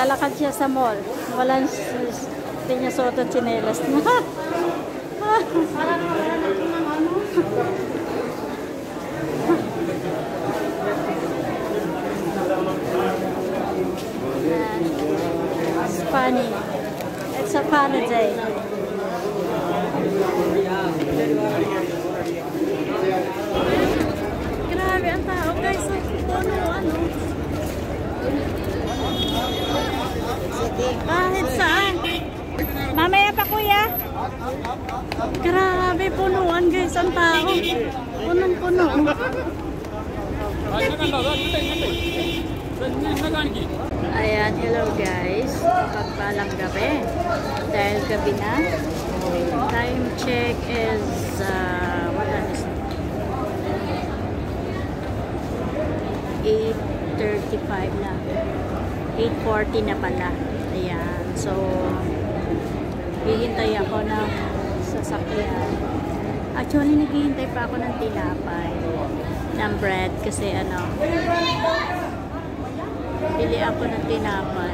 Naglalakad siya sa mall. Walang hindi niya suot ang tsinelas. It's funny. It's a funny day. Grabe ang tao guys. Ano? Kahit saan. Mamaya pa kuya. Grabe punuan guys ang tao. Punong-puno. Ayan, hello guys. Pagpalang gabi. Dahil gabi na. Time check is what time is it? 8:35 na. 8:40 na pala. Ayan. So, hihintay ako ng sasakyan. Actually, naghihintay pa ako ng tinapay. Ng bread. Kasi ano, bili ako ng tinapay.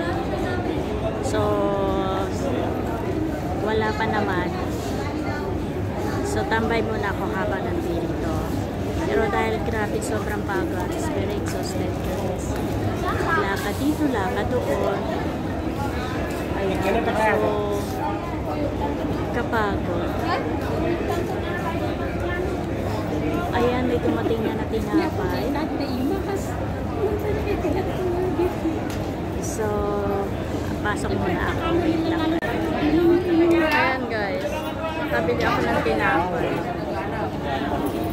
So, wala pa naman. So, tambay muna ako habang nandito. Pero dahil grabe, sobrang pagod. It's very exhausted guys. Lakad dito, lakad doon. Ayan. So, kapagod. Ayan, may dumating na tinapay. So, pasok muna ako. Ayan guys. Nakabili ako ng tinapay.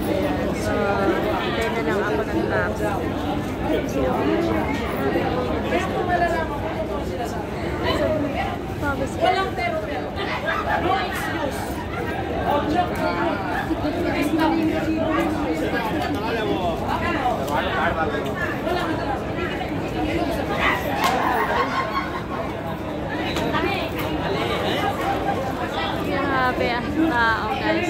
Ayan. So, hintay na lang ako ng taxi. Walang pero no excuse. Grabe ang tao guys.